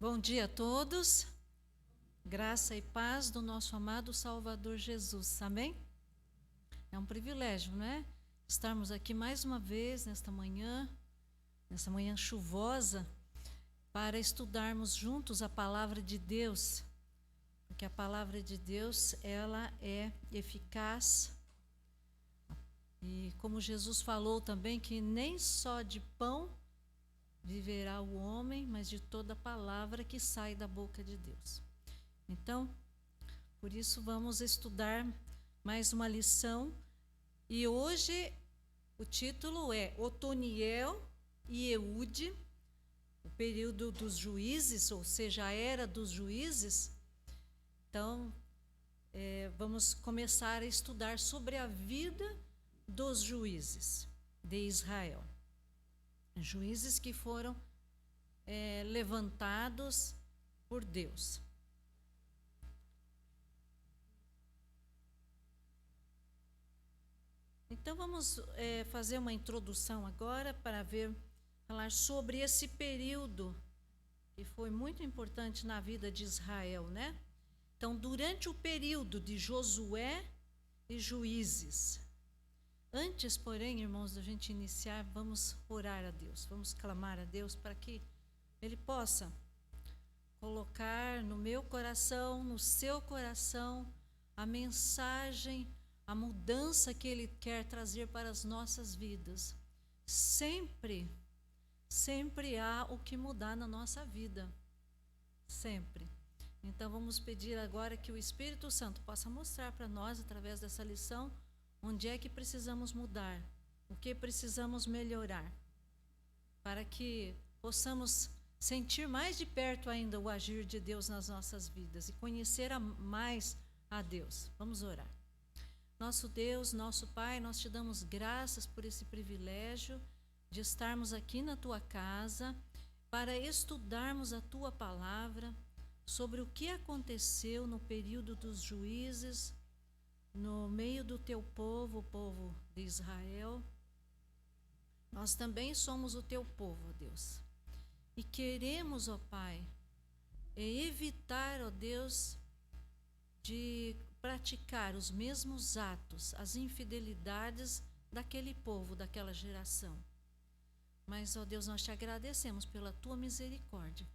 Bom dia a todos, graça e paz do nosso amado Salvador Jesus, amém? É um privilégio, não é? Estarmos aqui mais uma vez nesta manhã chuvosa, para estudarmos juntos a palavra de Deus, porque a palavra de Deus, ela é eficaz, e como Jesus falou também, que nem só de pão viverá o homem, mas de toda palavra que sai da boca de Deus. Então, por isso vamos estudar mais uma lição, e hoje o título é Otoniel e Eude, o período dos juízes, ou seja, a era dos juízes. Então, vamos começar a estudar sobre a vida dos juízes de Israel. Juízes que foram levantados por Deus. Então vamos fazer uma introdução agora para falar sobre esse período que foi muito importante na vida de Israel, né? Então, durante o período de Josué e Juízes. Antes, porém, irmãos, da gente iniciar, vamos orar a Deus, vamos clamar a Deus para que Ele possa colocar no meu coração, no seu coração, a mensagem, a mudança que Ele quer trazer para as nossas vidas. Sempre há o que mudar na nossa vida. Sempre. Então, vamos pedir agora que o Espírito Santo possa mostrar para nós, através dessa lição, onde é que precisamos mudar, o que precisamos melhorar, para que possamos sentir mais de perto ainda o agir de Deus nas nossas vidas e conhecer mais a Deus. Vamos orar. Nosso Deus, nosso Pai, nós te damos graças por esse privilégio de estarmos aqui na tua casa para estudarmos a tua palavra sobre o que aconteceu no período dos juízes, no meio do teu povo, o povo de Israel. Nós também somos o teu povo, ó Deus. E queremos, ó Pai, evitar, ó Deus, de praticar os mesmos atos, as infidelidades daquele povo, daquela geração. Mas, ó Deus, nós te agradecemos pela tua misericórdia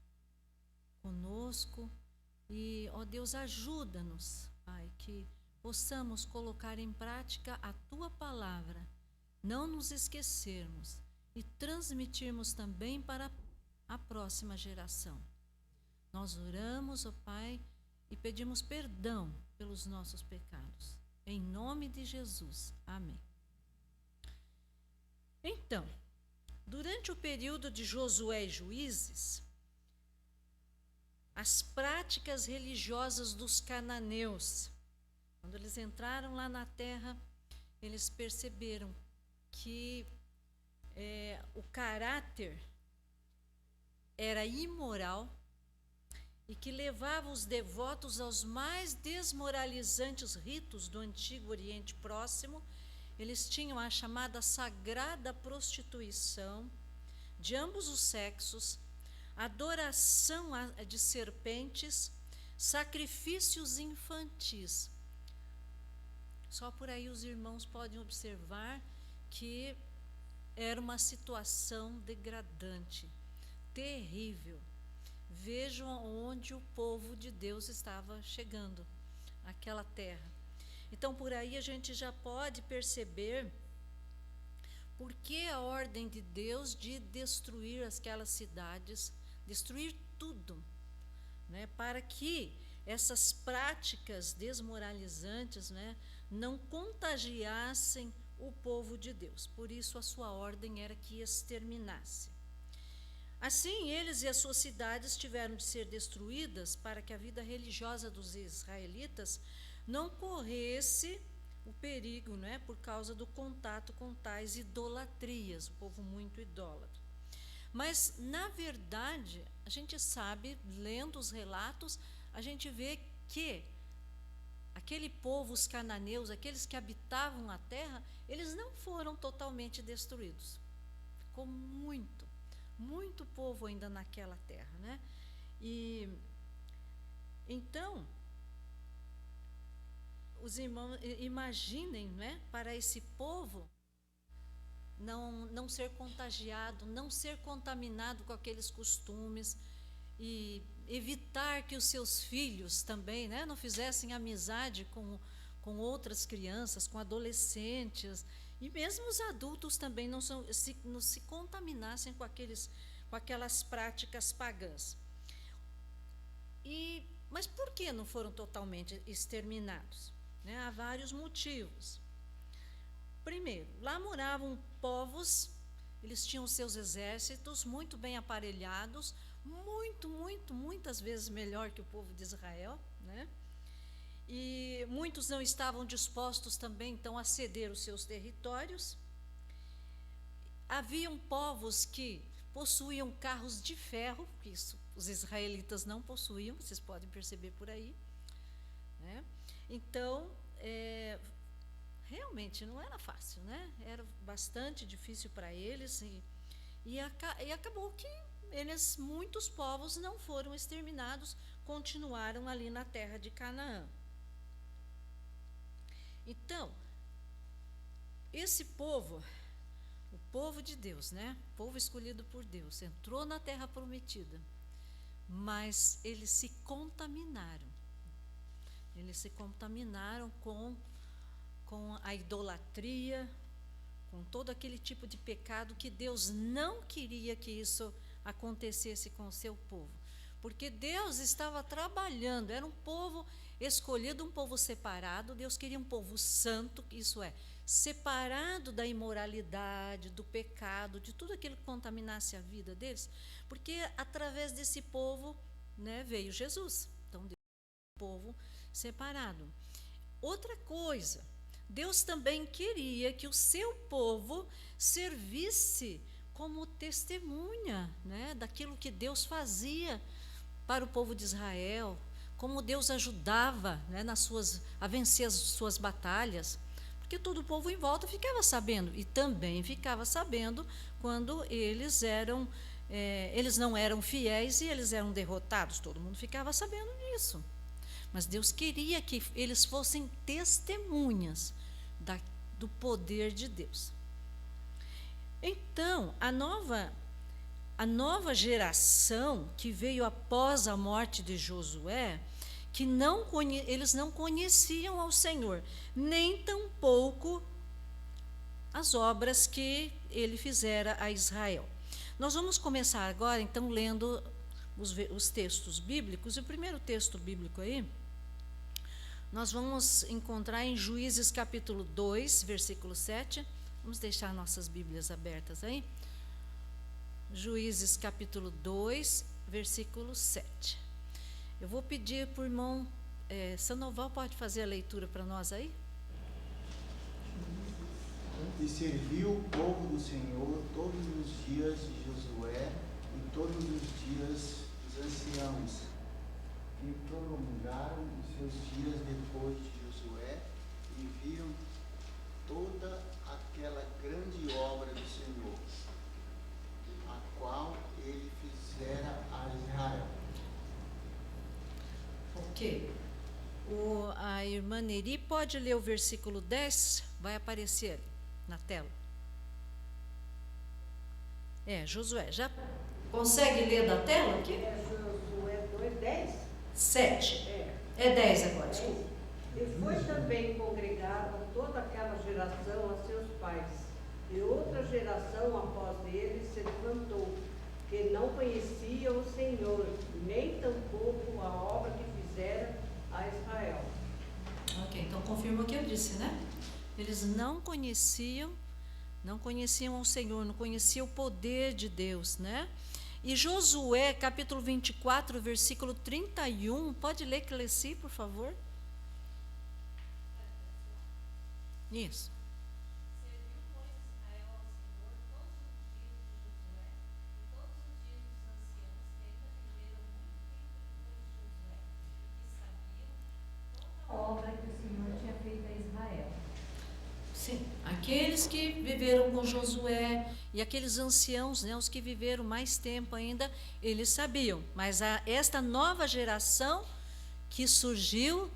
conosco e, ó Deus, ajuda-nos, Pai, que possamos colocar em prática a tua palavra, não nos esquecermos e transmitirmos também para a próxima geração. Nós oramos, ó Pai, e pedimos perdão pelos nossos pecados. Em nome de Jesus. Amém. Então, durante o período de Josué e Juízes, as práticas religiosas dos cananeus, quando eles entraram lá na terra, eles perceberam que o caráter era imoral e que levava os devotos aos mais desmoralizantes ritos do antigo Oriente Próximo. Eles tinham a chamada sagrada prostituição de ambos os sexos, adoração de serpentes, sacrifícios infantis. Só por aí os irmãos podem observar que era uma situação degradante, terrível. Vejam onde o povo de Deus estava chegando, aquela terra. Então, por aí a gente já pode perceber por que a ordem de Deus de destruir aquelas cidades, destruir tudo, né, para que essas práticas desmoralizantes, né, não contagiassem o povo de Deus. Por isso a sua ordem era que exterminasse. Assim, eles e as suas cidades tiveram de ser destruídas para que a vida religiosa dos israelitas não corresse o perigo, né, por causa do contato com tais idolatrias, o povo muito idólatra. Mas, na verdade, a gente sabe, lendo os relatos, a gente vê que aquele povo, os cananeus, aqueles que habitavam a terra, eles não foram totalmente destruídos. Ficou muito povo ainda naquela terra, né? E então, os irmãos imaginem, né, para esse povo não ser contagiado, não ser contaminado com aqueles costumes e evitar que os seus filhos também, né, não fizessem amizade com outras crianças, com adolescentes, e mesmo os adultos também não se contaminassem com aquelas práticas pagãs. Mas por que não foram totalmente exterminados? Né? Há vários motivos. Primeiro, lá moravam povos, eles tinham seus exércitos muito bem aparelhados, muitas vezes melhor que o povo de Israel, né? E muitos não estavam dispostos também, então, a ceder os seus territórios. Haviam povos que possuíam carros de ferro, que isso os israelitas não possuíam, vocês podem perceber por aí, né? Então, realmente não era fácil, né? Era bastante difícil para eles e acabou que muitos povos não foram exterminados, continuaram ali na terra de Canaã. Então, esse povo, o povo de Deus, né? O povo escolhido por Deus, entrou na terra prometida, mas eles se contaminaram. Eles se contaminaram com a idolatria, com todo aquele tipo de pecado que Deus não queria que isso acontecesse com o seu povo. Porque Deus estava trabalhando, era um povo escolhido, um povo separado. Deus queria um povo santo, isso é, separado da imoralidade, do pecado, de tudo aquilo que contaminasse a vida deles, porque através desse povo, né, veio Jesus. Então, Deus é um povo separado. Outra coisa, Deus também queria que o seu povo servisse como testemunha, né, daquilo que Deus fazia para o povo de Israel, como Deus ajudava, né, a vencer as suas batalhas, porque todo o povo em volta ficava sabendo, e também ficava sabendo quando eles não eram fiéis e eles eram derrotados, todo mundo ficava sabendo disso. Mas Deus queria que eles fossem testemunhas do poder de Deus. Então, a nova geração que veio após a morte de Josué, eles não conheciam ao Senhor, nem tampouco as obras que ele fizera a Israel. Nós vamos começar agora, então, lendo os textos bíblicos. E o primeiro texto bíblico aí, nós vamos encontrar em Juízes capítulo 2, versículo 7. Vamos deixar nossas Bíblias abertas aí. Juízes capítulo 2, versículo 7. Eu vou pedir para o irmão Sandoval, pode fazer a leitura para nós aí? E serviu o povo do Senhor todos os dias de Josué e todos os dias dos anciãos, que prolongaram os seus dias depois de Josué e viram toda aquela grande obra do Senhor, a qual ele fizera a Israel. Ok. A irmã Neri pode ler o versículo 10? Vai aparecer ali na tela. Josué, já consegue ler da tela aqui? Josué 2:10? 7. É 10 agora, desculpa. E foi também congregada toda aquela geração a seus pais, e outra geração após eles se levantou, que não conhecia o Senhor, nem tampouco a obra que fizera a Israel. Ok, então confirma o que eu disse, né? Eles não conheciam o Senhor, não conheciam o poder de Deus, né? E Josué, capítulo 24, versículo 31, pode ler, Cleci, por favor? Isso. Serviu, pois, Israel ao Senhor todos os dias de Josué e todos os dias dos anciãos que ainda viveram muito tempo depois de Josué, e que sabiam toda a obra que o Senhor tinha feito a Israel. Sim, aqui Aqueles que viveram com Josué e aqueles anciãos, né, os que viveram mais tempo ainda, eles sabiam. Mas esta nova geração que surgiu,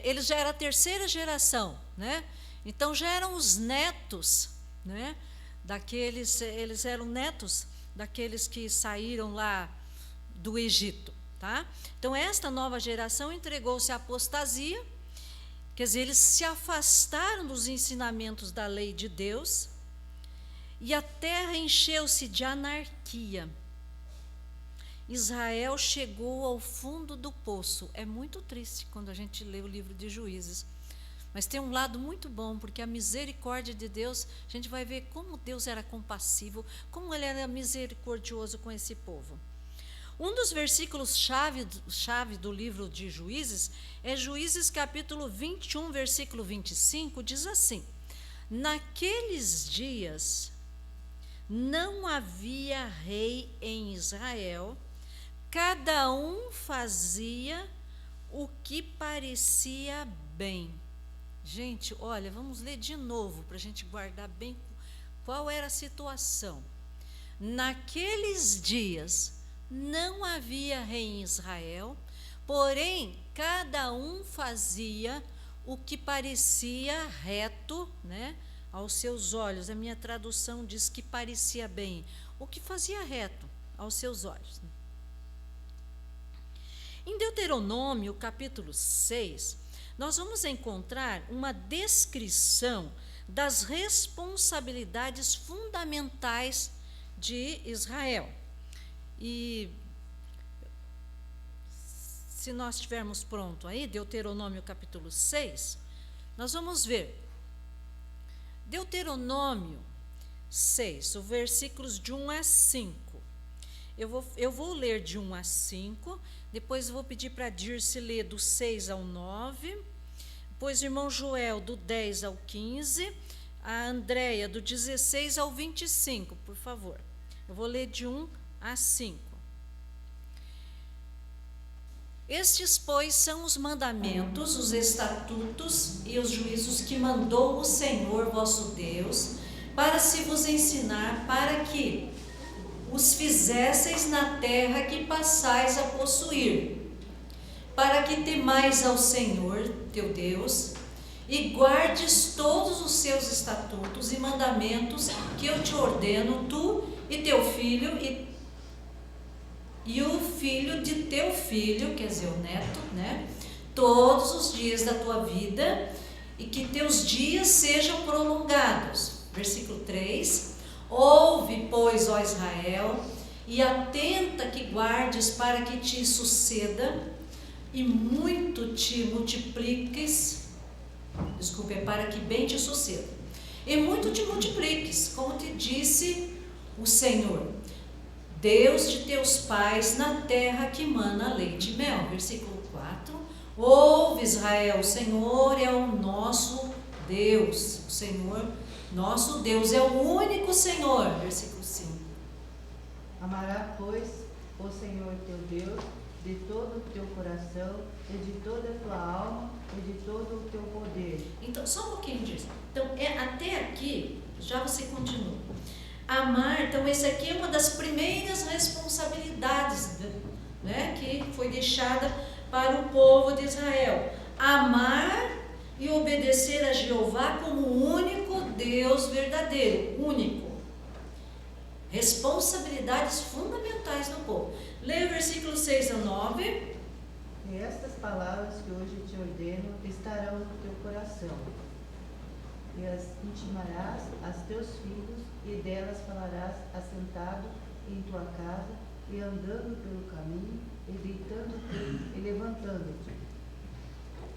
eles já eram a terceira geração, né? Então já eram os netos, né? Eles eram netos daqueles que saíram lá do Egito, tá? Então esta nova geração entregou-se à apostasia, quer dizer, eles se afastaram dos ensinamentos da lei de Deus e a terra encheu-se de anarquia. Israel chegou ao fundo do poço. É muito triste quando a gente lê o livro de Juízes. Mas tem um lado muito bom, porque a misericórdia de Deus, a gente vai ver como Deus era compassivo, como ele era misericordioso com esse povo. Um dos versículos chave do livro de Juízes é Juízes capítulo 21, versículo 25, diz assim: naqueles dias não havia rei em Israel, cada um fazia o que parecia bem. Gente, olha, vamos ler de novo para a gente guardar bem qual era a situação. Naqueles dias não havia rei em Israel, porém cada um fazia o que parecia reto, né, aos seus olhos. A minha tradução diz que parecia bem, o que fazia reto aos seus olhos. Em Deuteronômio, capítulo 6, nós vamos encontrar uma descrição das responsabilidades fundamentais de Israel. E se nós estivermos pronto aí, Deuteronômio capítulo 6, nós vamos ver. Deuteronômio 6, os versículos de 1 a 5. Eu vou ler de 1 a 5, depois eu vou pedir para a Dirce ler do 6 ao 9, depois o irmão Joel do 10 ao 15, a Andréia do 16 ao 25, por favor. Eu vou ler de 1 a 5. Estes, pois, são os mandamentos, os estatutos e os juízos que mandou o Senhor vosso Deus, para se vos ensinar, para que os fizesseis na terra que passais a possuir, para que temais ao Senhor teu Deus, e guardes todos os seus estatutos e mandamentos que eu te ordeno, tu e teu filho, e o filho de teu filho, quer dizer, o neto, né? Todos os dias da tua vida, e que teus dias sejam prolongados. Versículo 3: ouve, pois, ó Israel, e atenta que guardes para que te suceda, e muito te multipliques, para que bem te suceda, e muito te multipliques, como te disse o Senhor, Deus de teus pais, na terra que mana leite e mel. Versículo 4: ouve, Israel, o Senhor é o nosso Deus, o Senhor nosso Deus é o único Senhor. Versículo 5: amará, pois, o Senhor teu Deus de todo o teu coração e de toda a tua alma e de todo o teu poder. Então, só um pouquinho disso. Então, até aqui, já você continua. Amar, então, essa aqui é uma das primeiras responsabilidades, né, que foi deixada para o povo de Israel. Amar e obedecer a Jeová como o único Deus verdadeiro, único. Responsabilidades fundamentais do povo. Leia o versículo 6 a 9. E estas palavras que hoje te ordeno estarão no teu coração, e as intimarás a teus filhos, e delas falarás assentado em tua casa, e andando pelo caminho, e deitando-te e levantando-te.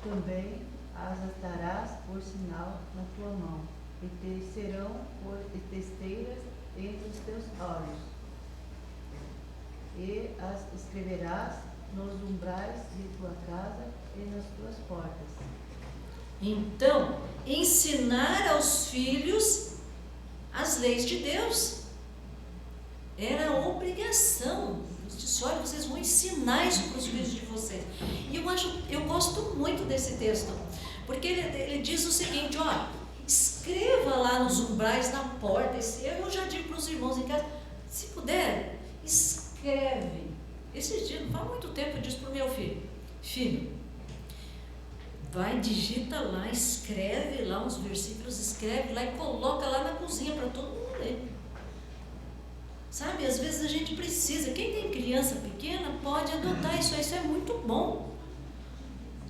Também as atarás por sinal na tua mão, e te serão por testeiras entre os teus olhos, e as escreverás nos umbrais de tua casa e nas tuas portas. Então, ensinar aos filhos as leis de Deus era obrigação. Deus disse: olha, vocês vão ensinar isso para os filhos de vocês. E eu gosto muito desse texto, porque ele diz o seguinte: ó, escreva lá nos umbrais da porta. Eu já digo para os irmãos em casa, se puder, escreve. Esse dia, não faz muito tempo, eu disse para o meu filho, filho, vai, digita lá, escreve lá uns versículos, escreve lá e coloca lá na cozinha para todo mundo ler. Sabe, às vezes a gente precisa, quem tem criança pequena pode adotar isso é muito bom.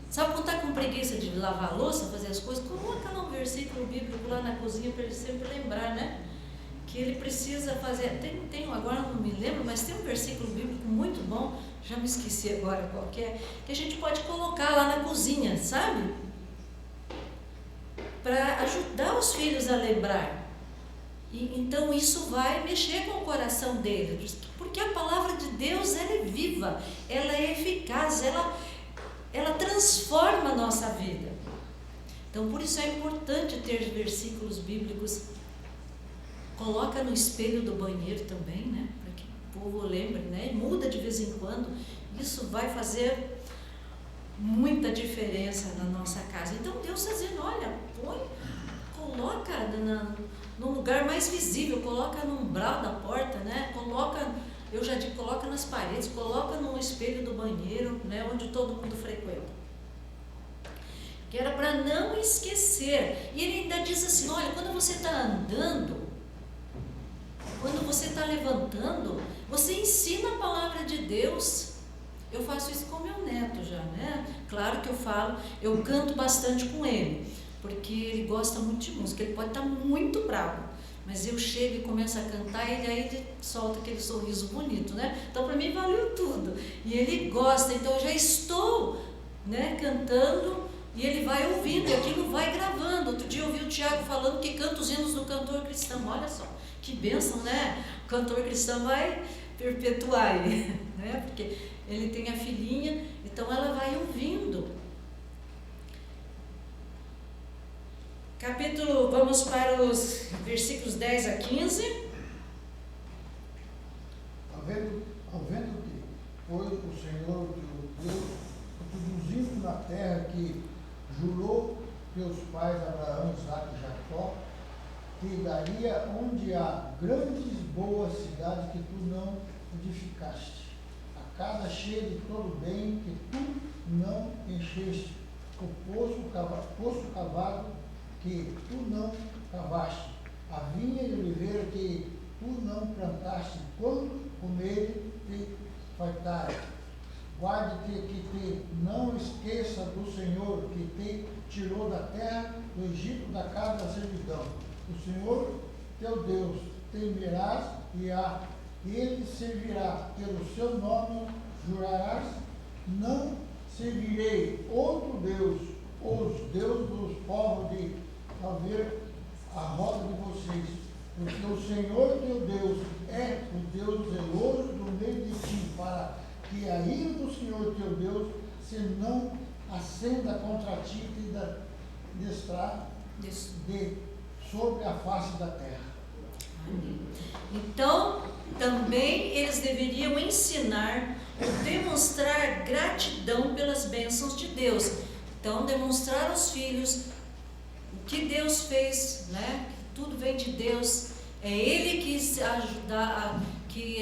Sabe, quando está com preguiça de lavar a louça, fazer as coisas, coloca lá um versículo bíblico lá na cozinha para ele sempre lembrar, né? Que ele precisa fazer. Tem agora não me lembro, mas tem um versículo bíblico muito bom, já me esqueci agora qual que é, que a gente pode colocar lá na cozinha, sabe? Para ajudar os filhos a lembrar. Então isso vai mexer com o coração deles, porque a palavra de Deus, ela é viva, ela é eficaz, ela transforma a nossa vida. Então por isso é importante ter versículos bíblicos. Coloca no espelho do banheiro também, né? Para que o povo lembre, né? E muda de vez em quando. Isso vai fazer muita diferença na nossa casa. Então Deus está dizendo, olha, coloca no lugar mais visível, coloca no umbral da porta, né? Eu já digo, coloca nas paredes, coloca no espelho do banheiro, né? Onde todo mundo frequenta. Que era para não esquecer. E ele ainda diz assim, olha, quando você está andando, quando você está levantando, você ensina a palavra de Deus. Eu faço isso com meu neto já, né? Claro que eu canto bastante com ele, porque ele gosta muito de música, ele pode estar muito bravo, mas eu chego e começo a cantar e aí ele solta aquele sorriso bonito, né? Então para mim valeu tudo, e ele gosta, então eu já estou, né, cantando e ele vai ouvindo e aquilo vai gravando. Outro dia eu ouvi o Tiago falando que canta os hinos do cantor cristão, olha só, que bênção, né? O cantor cristão vai perpetuar ele, né? Porque ele tem a filhinha, então ela vai ouvindo. Vamos para os versículos 10 a 15. Havendo-te, pois, o Senhor teu Deus, introduzindo na terra que jurou teus pais Abraão, Isaque e Jacó, te daria onde há grandes boas cidades que tu não edificaste, a casa cheia de todo bem que tu não encheste, o poço cavado que tu não cavaste, a vinha e oliveira que tu não plantaste, quando comer te fartares. Guarde-te que te não esqueça do Senhor, que te tirou da terra do Egito, da casa da servidão. O Senhor teu Deus temerás e a Ele servirá, pelo seu nome jurarás, não servirei outro Deus, os deuses dos povos de haver a roda de vocês, porque o Senhor teu Deus é o Deus zeloso do meio de ti, para que a ira do Senhor teu Deus se não acenda contra ti e te destrar sobre a face da terra. Então, também eles deveriam ensinar ou demonstrar gratidão pelas bênçãos de Deus. Então, demonstrar aos filhos o que Deus fez, né? Que tudo vem de Deus. É Ele que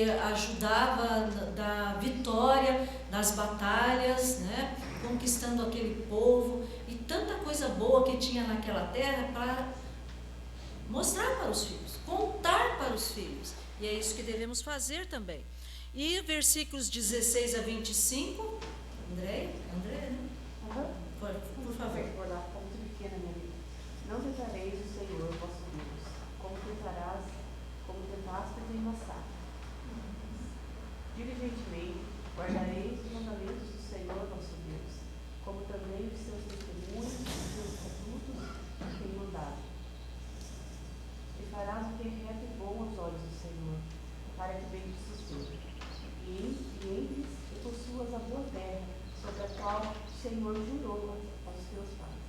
ajudava da vitória nas batalhas, né? Conquistando aquele povo e tanta coisa boa que tinha naquela terra para mostrar para os filhos, contar para os filhos. E é isso que devemos fazer também. E versículos 16 a 25, André, né? Por favor. Vou dar como muito pequena, minha amiga. Não tentareis o Senhor, vosso Deus, como tentastes em Massá. Diligentemente guardareis os mandamentos do Senhor, vosso Deus, como também os seus testemunhos e os seus estatutos que tem mandado. E farás o que é reto e bom aos olhos do Senhor, para que bem te sustente. E entres e possuas a boa terra, sobre a qual o Senhor jurou aos teus pais.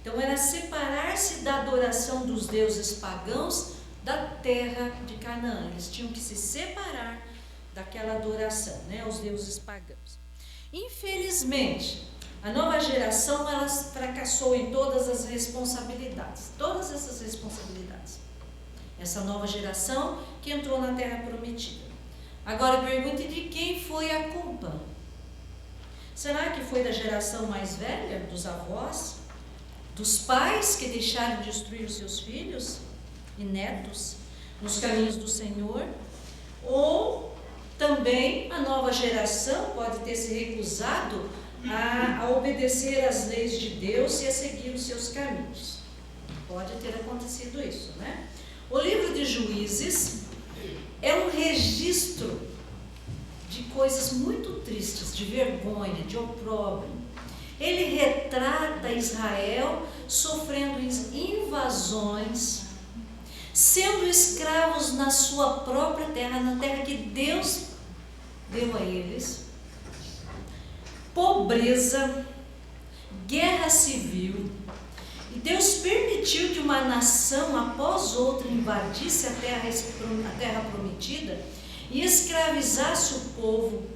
Então era separar-se da adoração dos deuses pagãos da terra de Canaã. Eles tinham que se separar daquela adoração, né, aos deuses pagãos. Infelizmente, A nova geração, ela fracassou em todas as responsabilidades. Todas essas responsabilidades. Essa nova geração que entrou na Terra Prometida. Agora pergunte de quem foi a culpa. Será que foi da geração mais velha, dos avós, dos pais que deixaram de instruir os seus filhos e netos nos caminhos do Senhor? Ou também a nova geração pode ter se recusado a obedecer às leis de Deus e a seguir os seus caminhos? Pode ter acontecido isso, né? O livro de Juízes é um registro de coisas muito tristes, de vergonha, de opróbrio. Ele retrata Israel sofrendo invasões, sendo escravos na sua própria terra, na terra que Deus deu a eles, pobreza, guerra civil. E Deus permitiu que uma nação após outra invadisse a terra prometida e escravizasse o povo,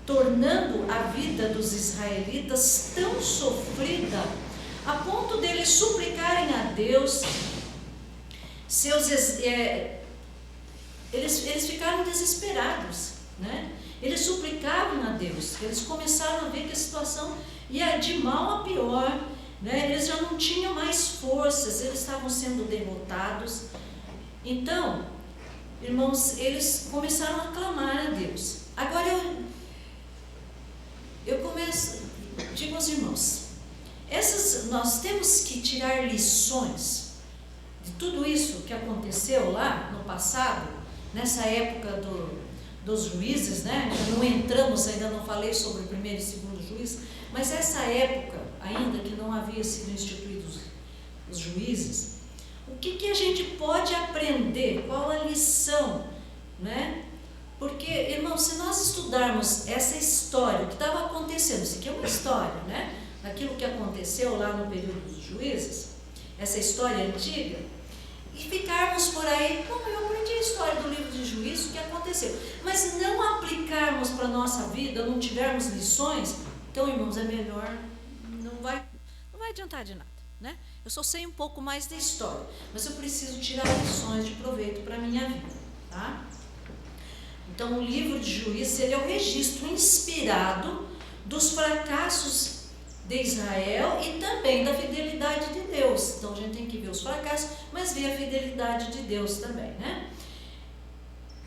tornando a vida dos israelitas tão sofrida, a ponto deles suplicarem a Deus. Eles ficaram desesperados, né? Eles suplicavam a Deus, eles começaram a ver que a situação ia de mal a pior, né? Eles já não tinham mais forças, eles estavam sendo derrotados. Então, irmãos, eles começaram a clamar a Deus. Agora eu começo, digo aos irmãos, nós temos que tirar lições de tudo isso que aconteceu lá no passado, nessa época dos juízes, né? Não entramos, ainda não falei sobre o primeiro e segundo juiz, mas essa época, ainda que não havia sido instituídos os juízes, o que a gente pode aprender? Qual a lição, né? Porque, irmãos, se nós estudarmos essa história, o que estava acontecendo, isso aqui é uma história, né? Daquilo que aconteceu lá no período dos juízes, essa história antiga, e ficarmos por aí, eu aprendi a história do livro de Juízes, o que aconteceu, mas não aplicarmos para a nossa vida, não tivermos lições, então, irmãos, é melhor, não vai adiantar de nada, né? Eu só sei um pouco mais da história, mas eu preciso tirar lições de proveito para a minha vida, tá? Então, o livro de Juízes, ele é o registro inspirado dos fracassos de Israel e também da fidelidade de Deus. Então, a gente tem que ver os fracassos, mas ver a fidelidade de Deus também, né?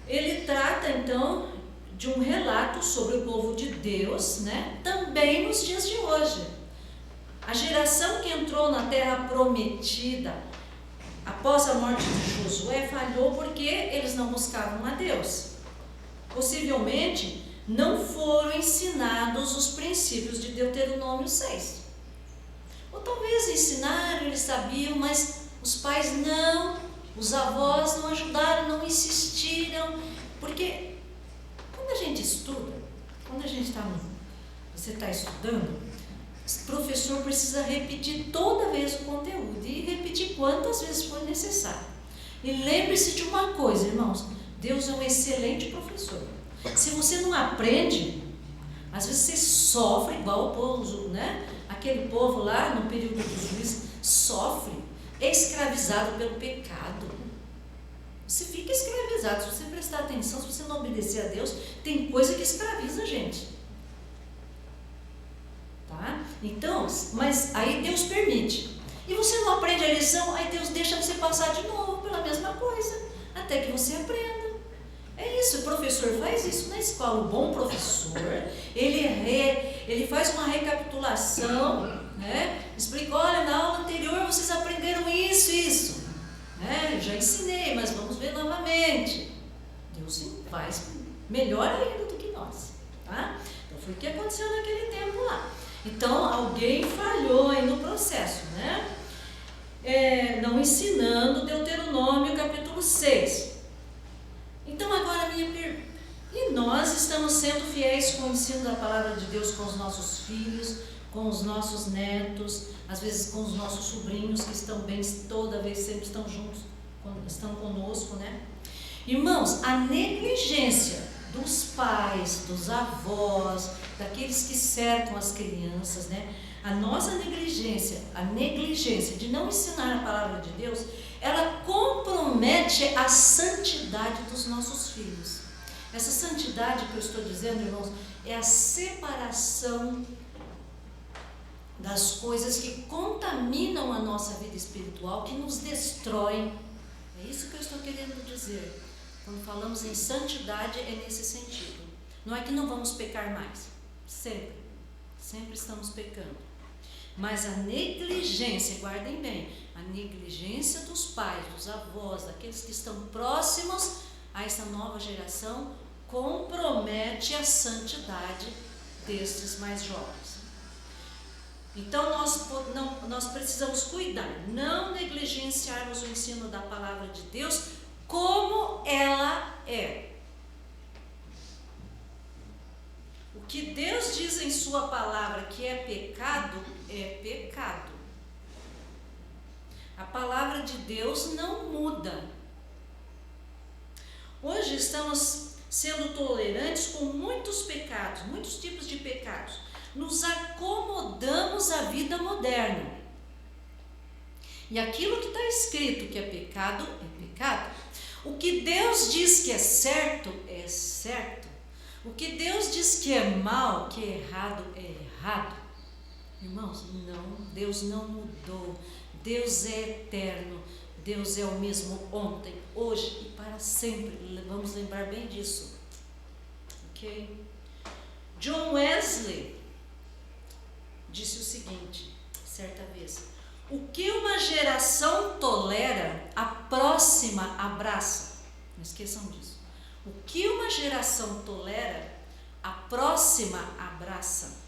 Ele trata, então, de um relato sobre o povo de Deus, né? Também nos dias de hoje. A geração que entrou na terra prometida após a morte de Josué falhou porque eles não buscavam a Deus. Possivelmente não foram ensinados os princípios de Deuteronômio 6. Ou talvez ensinaram, eles sabiam, mas os pais não, os avós não ajudaram, não insistiram, porque quando a gente estuda, quando você está estudando, o professor precisa repetir toda vez o conteúdo e repetir quantas vezes for necessário. E lembre-se de uma coisa, irmãos, Deus é um excelente professor. Se você não aprende, às vezes você sofre igual o povo, né? Aquele povo lá no período dos juízes sofre, é escravizado pelo pecado. Você fica escravizado, se você prestar atenção, se você não obedecer a Deus, tem coisa que escraviza a gente. Tá? Então, mas aí Deus permite. E você não aprende a lição, aí Deus deixa você passar de novo pela mesma coisa, até que você aprenda. É isso, o professor faz isso na escola. O bom professor, ele faz uma recapitulação, né? Explica, olha, na aula anterior vocês aprenderam isso. Eu já ensinei, mas vamos ver novamente. Deus faz melhor ainda do que nós, tá? Então foi o que aconteceu naquele tempo lá. Então alguém falhou aí no processo, né? Não ensinando Deuteronômio capítulo 6. Então agora minha pergunta, e nós estamos sendo fiéis com o ensino da palavra de Deus com os nossos filhos, com os nossos netos, às vezes com os nossos sobrinhos que estão bem, toda vez sempre estão juntos, estão conosco, né? Irmãos, a negligência dos pais, dos avós, daqueles que cercam as crianças, né? A nossa negligência, a negligência de não ensinar a palavra de Deus, ela compromete a santidade dos nossos filhos. Essa santidade que eu estou dizendo, irmãos, é a separação das coisas que contaminam a nossa vida espiritual, que nos destroem. É isso que eu estou querendo dizer. Quando falamos em santidade, é nesse sentido. Não é que não vamos pecar mais. Sempre estamos pecando. Mas a negligência, guardem bem, a negligência dos pais, dos avós, daqueles que estão próximos a essa nova geração, compromete a santidade destes mais jovens. Então nós precisamos cuidar, não negligenciarmos o ensino da palavra de Deus como ela é. O que Deus diz em sua palavra que é pecado, é pecado. A palavra de Deus não muda. Hoje estamos sendo tolerantes com muitos pecados, muitos tipos de pecados. Nos acomodamos à vida moderna. E aquilo que está escrito que é pecado, é pecado. O que Deus diz que é certo, é certo. O que Deus diz que é mal, que é errado, é errado. Irmãos, não, Deus não mudou. Deus é eterno. Deus é o mesmo ontem, hoje e para sempre. Vamos lembrar bem disso. Ok? John Wesley disse o seguinte, certa vez: o que uma geração tolera, a próxima abraça. Não esqueçam disso. O que uma geração tolera, a próxima abraça.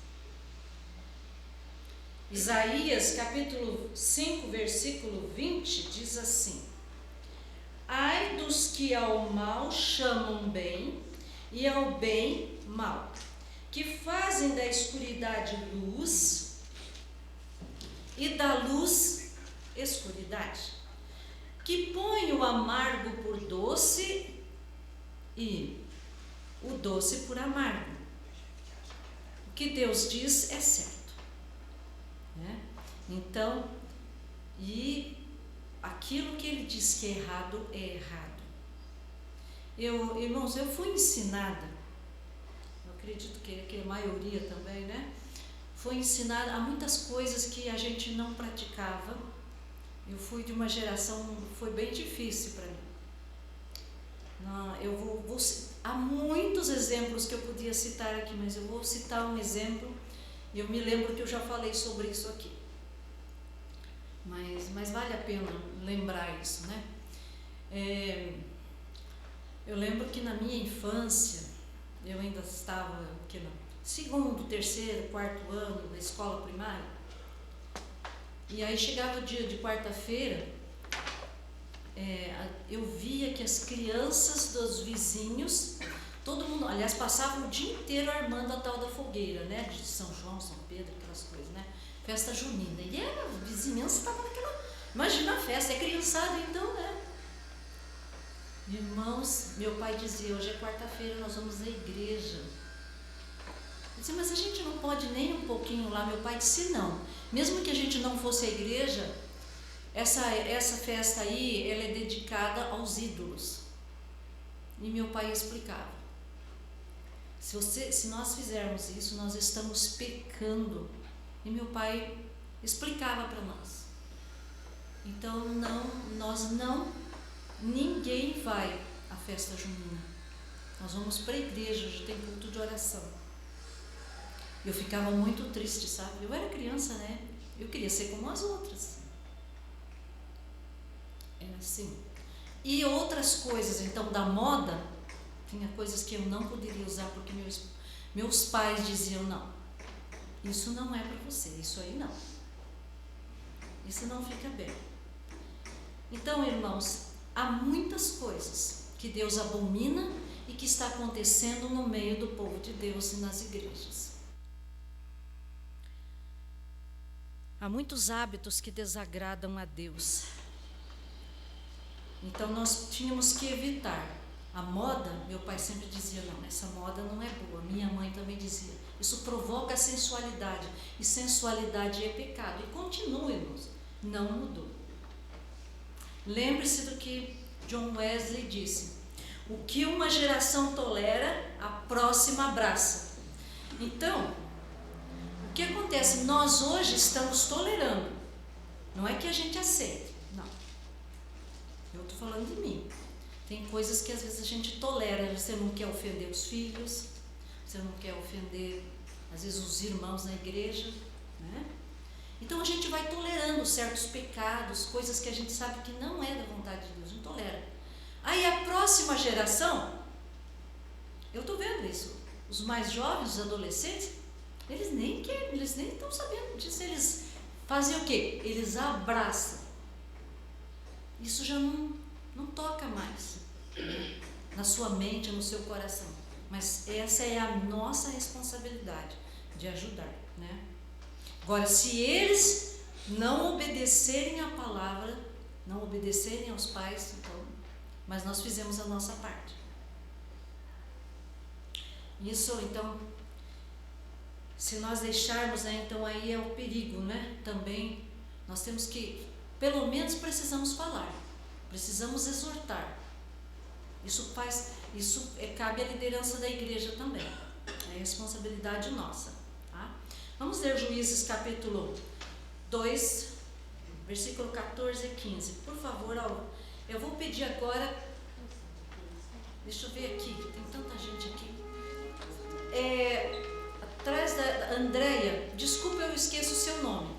Isaías capítulo 5, versículo 20 diz assim: ai dos que ao mal chamam bem e ao bem mal, que fazem da escuridade luz e da luz escuridade, que põem o amargo por doce e o doce por amargo. O que Deus diz é certo, né? Então, e aquilo que Ele diz que é errado, é errado. Irmãos, eu fui ensinada, eu acredito que a maioria também, né? Foi ensinada a muitas coisas que a gente não praticava. Eu fui de uma geração, foi bem difícil para mim. Há muitos exemplos que eu podia citar aqui, mas eu vou citar um exemplo. Eu me lembro que eu já falei sobre isso aqui. Mas vale a pena lembrar isso, né? Eu lembro que na minha infância, eu ainda estava no segundo, terceiro, quarto ano da escola primária. E aí chegava o dia de quarta-feira, eu via que as crianças dos vizinhos, todo mundo, aliás, passava o dia inteiro armando a tal da fogueira, né? De São João, São Pedro, aquelas coisas, né? Festa junina. E a vizinhança estava naquela... Imagina a festa, é criançada então, né? Irmãos, meu pai dizia: hoje é quarta-feira, nós vamos à igreja. Eu disse: mas a gente não pode nem um pouquinho lá? Meu pai disse: não. Mesmo que a gente não fosse à igreja, essa festa aí, ela é dedicada aos ídolos. E meu pai explicava: se nós fizermos isso, nós estamos pecando. E meu pai explicava para nós. Então, ninguém vai à festa junina. Nós vamos para a igreja, hoje tem culto de oração. Eu ficava muito triste, sabe? Eu era criança, né? Eu queria ser como as outras. Era assim. E outras coisas, então, da moda, tinha coisas que eu não poderia usar porque meus pais diziam: não, isso não é para você, isso aí não. Isso não fica bem. Então, irmãos, há muitas coisas que Deus abomina e que está acontecendo no meio do povo de Deus e nas igrejas. Há muitos hábitos que desagradam a Deus. Então nós tínhamos que evitar. A moda, meu pai sempre dizia, não, essa moda não é boa. Minha mãe também dizia. Isso provoca sensualidade. E sensualidade é pecado. E continue-nos. Não mudou. Lembre-se do que John Wesley disse. O que uma geração tolera, a próxima abraça. Então, o que acontece? Nós hoje estamos tolerando. Não é que a gente aceite. Não. Eu estou falando de mim. Tem coisas que às vezes a gente tolera. Você não quer ofender os filhos. Você não quer ofender, às vezes, os irmãos na igreja. Né? Então a gente vai tolerando certos pecados, coisas que a gente sabe que não é da vontade de Deus. Não tolera. Aí a próxima geração, eu estou vendo isso. Os mais jovens, os adolescentes, eles nem querem, eles nem estão sabendo disso. Eles fazem o quê? Eles abraçam. Isso já não toca mais, né? Na sua mente, no seu coração. Mas essa é a nossa responsabilidade de ajudar, né? Agora, se eles não obedecerem à palavra, não obedecerem aos pais, então, mas nós fizemos a nossa parte. Isso, então, se nós deixarmos, né, então aí é o perigo, né? Também nós temos que, pelo menos precisamos falar, precisamos exortar. Isso cabe à liderança da igreja também, é responsabilidade nossa, tá? Vamos ler Juízes capítulo 2, versículo 14 e 15, por favor. Eu vou pedir agora, deixa eu ver aqui, tem tanta gente aqui, atrás da Andréia, desculpa, eu esqueço o seu nome.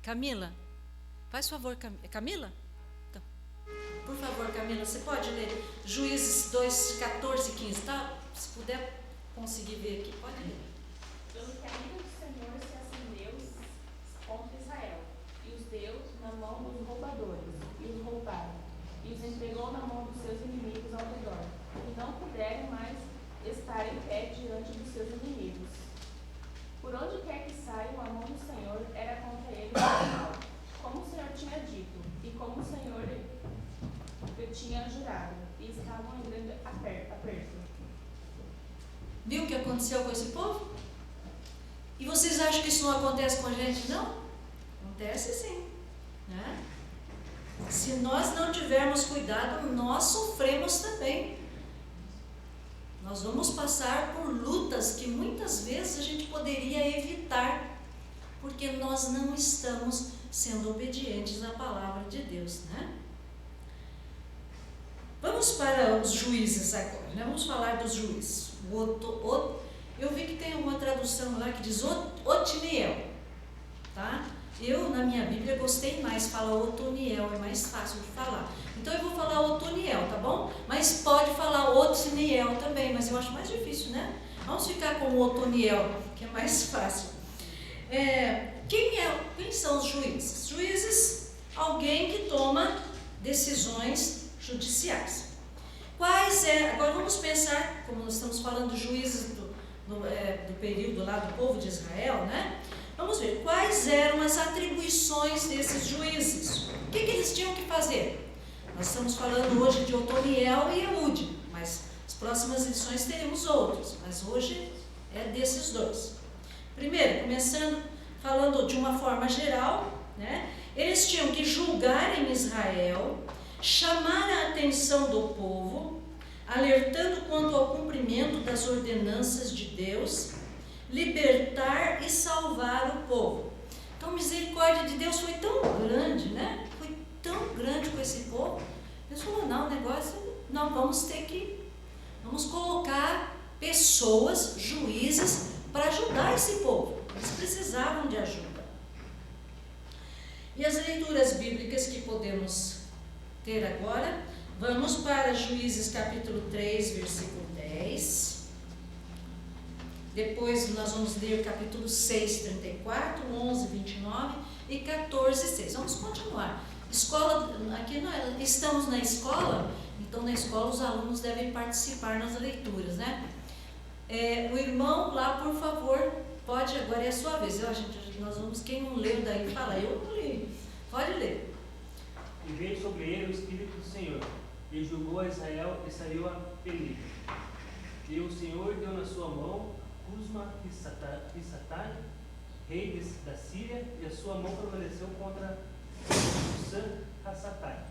Camila, faz favor, Camila? Então, por favor, Camila, você pode ler Juízes 2, 14 e 15, tá? Se puder conseguir ver aqui, pode ler. Pelo que a ira do Senhor se acendeu contra Israel, e os deu na mão dos roubadores, e os roubaram, e os entregou na mão dos seus inimigos ao redor, e não puderam mais estar em pé diante dos seus inimigos. Por onde quer que saiam, a mão do Senhor era contra eles mal, como o Senhor tinha dito, e como o Senhor lhe tinha jurado, e estavam em grande aperto. Viu o que aconteceu com esse povo? E vocês acham que isso não acontece com a gente? Não? Acontece sim, né? Se nós não tivermos cuidado, nós sofremos também. Nós vamos passar por lutas que muitas vezes a gente poderia evitar, porque nós não estamos sendo obedientes à palavra de Deus, né? Vamos para os juízes agora, né? Vamos falar dos juízes. Eu vi que tem uma tradução lá que diz Otiniel, tá? Eu, na minha Bíblia, gostei mais, fala Otoniel, é mais fácil de falar. Então eu vou falar Otoniel, tá bom? Mas pode falar Otiniel também, mas eu acho mais difícil, né? Vamos ficar com Otoniel, que é mais fácil. Quem são os juízes? Juízes, alguém que toma decisões judiciais. Agora vamos pensar, como nós estamos falando de juízes do período lá do povo de Israel, né? Vamos ver quais eram as atribuições desses juízes. O que eles tinham que fazer? Nós estamos falando hoje de Otoniel e Eude, mas as próximas lições teremos outros, mas hoje é desses dois. Primeiro, começando falando de uma forma geral, né? Eles tinham que julgar em Israel, chamar a atenção do povo, alertando quanto ao cumprimento das ordenanças de Deus, libertar e salvar o povo. Então, a misericórdia de Deus foi tão grande, né? Foi tão grande com esse povo. Deus falou, não, o negócio, não, vamos colocar pessoas, juízes, para ajudar esse povo. Eles precisavam de ajuda. E as leituras bíblicas que podemos ter agora, vamos para Juízes capítulo 3, versículo 10. Depois nós vamos ler capítulo 6, 34, 11, 29 e 14, 6. Vamos continuar. Aqui nós estamos na escola, então na escola os alunos devem participar nas leituras, né? O irmão lá, por favor, pode, agora é a sua vez. Nós vamos, quem não leu daí, fala, eu não li. Pode ler. E veio sobre ele o Espírito do Senhor, e julgou a Israel e saiu a peleja. E o Senhor deu na sua mão Cusma e Satai, rei da Síria, e a sua mão prevaleceu contra San-Hassatai.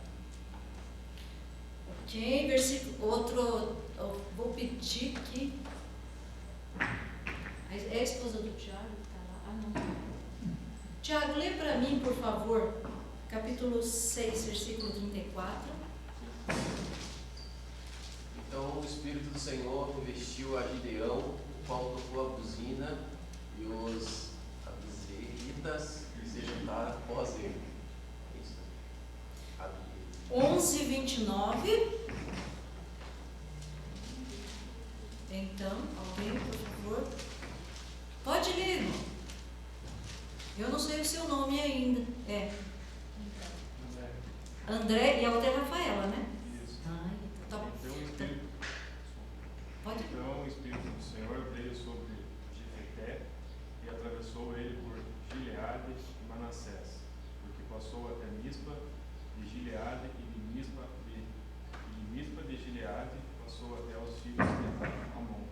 Ok, versículo outro, eu vou pedir que é a esposa do Tiago que está lá. Ah, não. Tiago, lê para mim, por favor, capítulo 6, versículo 34. Então o Espírito do Senhor investiu a Gideão, o qual tocou a buzina, e os abizeritas se juntaram após ele. Isso. 11:29. Então, alguém, por favor? Pode ler, irmão. Eu não sei o seu nome ainda. É. André e a outra é Rafaela, né? Isso. Ah, então tá bom. Então o Espírito, Pode? então o Espírito do Senhor veio sobre Jefté e atravessou ele por Gileade e Manassés, porque passou até Mispa de Gileade e de Mispa de Gileade passou até os filhos de Amon.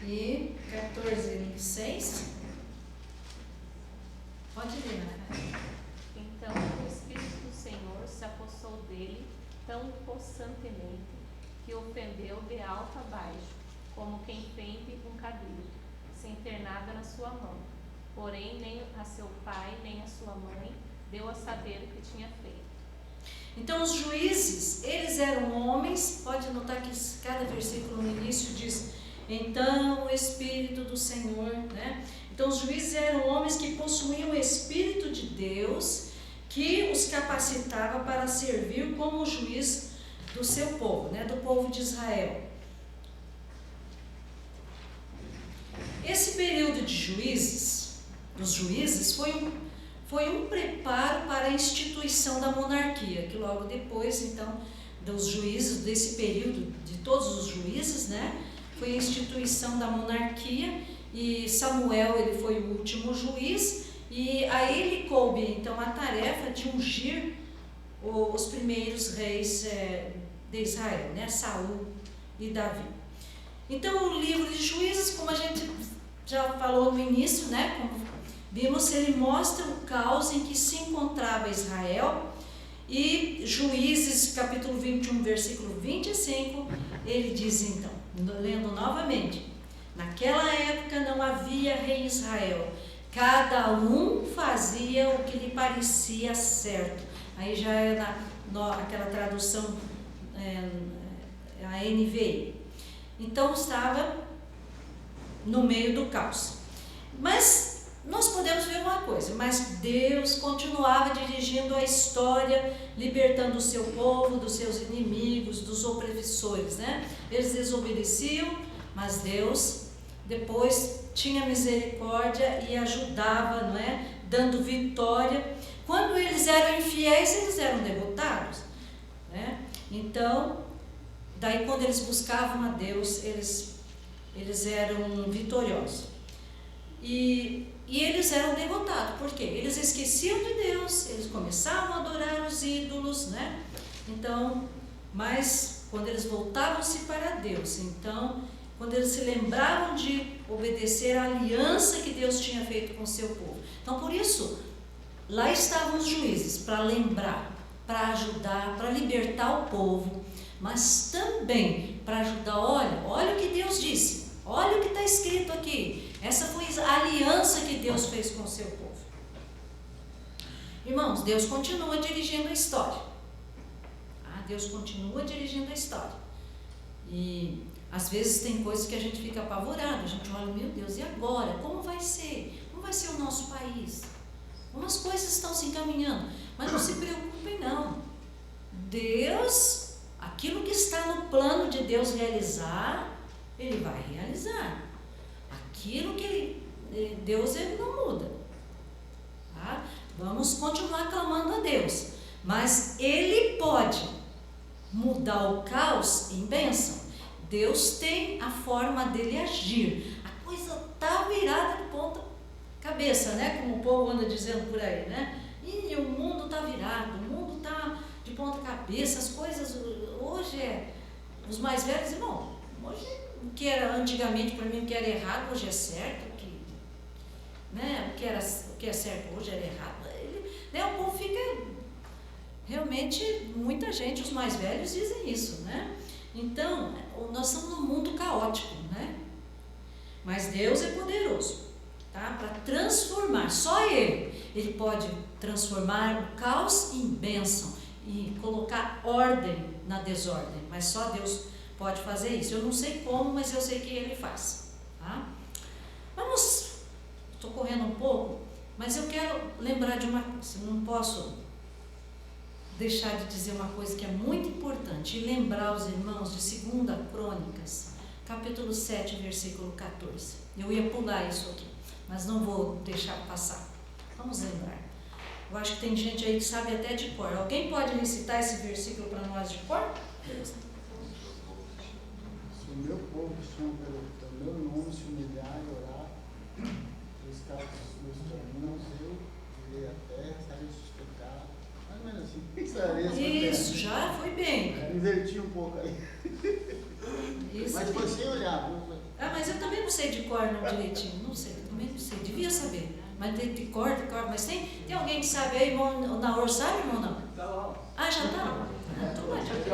E 14:6. Pode ler, né? Então o Espírito do Senhor se apossou dele tão possantemente que ofendeu de alto a baixo, como quem fende um cabrito, sem ter nada na sua mão. Porém, nem a seu pai, nem a sua mãe deu a saber o que tinha feito. Então, os juízes, eles eram homens, pode notar que cada versículo no início diz, então o Espírito do Senhor, né? Então, os juízes eram homens que possuíam o Espírito de Deus, que os capacitava para servir como juiz do seu povo, né? Do povo de Israel. Esse período de juízes, dos juízes, foi um preparo para a instituição da monarquia, que logo depois, então, dos juízes, desse período, de todos os juízes, né? Foi a instituição da monarquia, e Samuel, ele foi o último juiz, e a ele coube, então, a tarefa de ungir os primeiros reis de Israel, né? Saul e Davi. Então, o livro de Juízes, como a gente já falou no início, né? Como vimos, ele mostra o caos em que se encontrava Israel, e Juízes, capítulo 21, versículo 25, ele diz então, lendo novamente, naquela época não havia rei em Israel, cada um fazia o que lhe parecia certo. Aí já é aquela tradução, a NVI. Então estava no meio do caos. Mas nós podemos ver uma coisa, mas Deus continuava dirigindo a história, libertando o seu povo dos seus inimigos, dos opressores, né? Eles desobedeciam, mas Deus depois tinha misericórdia e ajudava, não é? Dando vitória. Quando eles eram infiéis, eles eram derrotados, né? Então, daí quando eles buscavam a Deus, eles eram vitoriosos. E eles eram derrotados, por quê? Eles esqueciam de Deus, eles começavam a adorar os ídolos, né? Então, mas quando eles voltavam-se para Deus, então, quando eles se lembravam de obedecer à aliança que Deus tinha feito com o seu povo. Então, por isso, lá estavam os juízes, para lembrar, para ajudar, para libertar o povo, mas também para ajudar, olha o que Deus disse, olha o que está escrito aqui. Essa foi a aliança que Deus fez com o seu povo. Irmãos, Deus continua dirigindo a história. Deus continua dirigindo a história. E às vezes tem coisas que a gente fica apavorado, a gente olha, meu Deus, e agora? Como vai ser? Como vai ser o nosso país? Como as coisas estão se encaminhando? Mas não se preocupem não. Deus, aquilo que está no plano de Deus realizar, Ele vai realizar. Aquilo que Deus, Ele não muda. Tá? Vamos continuar clamando a Deus. Mas Ele pode mudar o caos em bênção. Deus tem a forma dele agir. A coisa está virada de ponta cabeça, né? Como o povo anda dizendo por aí, né? E o mundo está virado, o mundo está de ponta cabeça, as coisas, hoje os mais velhos, irmão, hoje o que era antigamente para mim, o que era errado, hoje é certo, né, o que é certo hoje era errado. O povo fica, realmente, muita gente, os mais velhos dizem isso, né? Então, nós estamos num mundo caótico, né? Mas Deus é poderoso, tá? Para transformar, só Ele pode transformar o caos em bênção e colocar ordem na desordem, mas só Deus pode fazer isso. Eu não sei como, mas eu sei que Ele faz, tá? Estou correndo um pouco, mas eu quero lembrar de uma coisa, não posso deixar de dizer uma coisa que é muito importante, e lembrar os irmãos de 2 Crônicas, capítulo 7, versículo 14. Eu ia pular isso aqui, mas não vou deixar passar. Vamos lembrar. Eu acho que tem gente aí que sabe até de cor. Alguém pode recitar esse versículo para nós de cor? Se o meu povo que chama pelo meu nome se humilhar e orar, buscar os meus caminhos, eu virei a terra, sarei os pecados. Mais ou menos assim. Isso, já foi bem. Inverti um pouco aí. Isso. Mas foi sem olhar. Mas eu também não sei de cor não direitinho. Não sei, também não sei. Devia saber. Mas de cor. Mas tem alguém que sabe aí, irmão Naor, sabe, irmão não? Tá lá. Já tá? Então não adianta.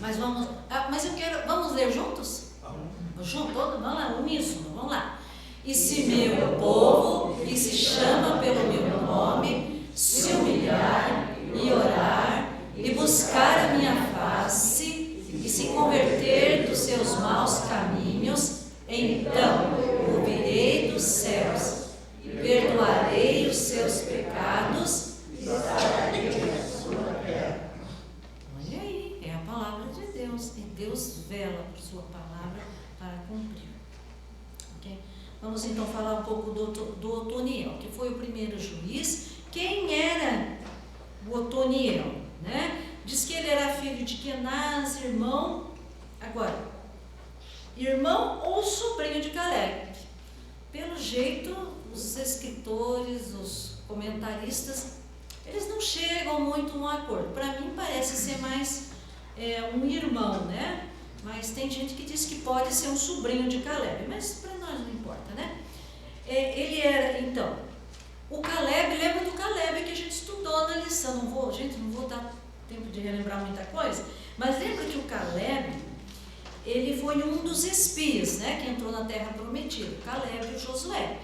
Mas vamos. Mas eu quero. Vamos ler juntos? Junto, vamos lá, uníssono, vamos lá. E se meu povo, que se chama pelo meu nome, se humilhar e orar e buscar a minha face e se converter dos seus maus caminhos, então ouvirei dos céus e perdoarei os seus pecados e sararei a sua terra. Olha aí, é a palavra de Deus, e Deus vela por sua palavra para cumprir. Ok? Vamos então falar um pouco do Otoniel, que foi o primeiro juiz. Quem era o Otoniel, né? Diz que ele era filho de Kenaz, irmão ou sobrinho de Caleb. Pelo jeito, os escritores, os comentaristas, eles não chegam muito a um acordo. Para mim parece ser mais um irmão, né? Mas tem gente que diz que pode ser um sobrinho de Caleb, mas para nós não importa, né? Ele era, então, o Caleb, lembra do Caleb que a gente estudou na lição, não vou dar tempo de relembrar muita coisa, mas lembra que o Caleb, ele foi um dos espias, né, que entrou na terra prometida, o Caleb e o Josué,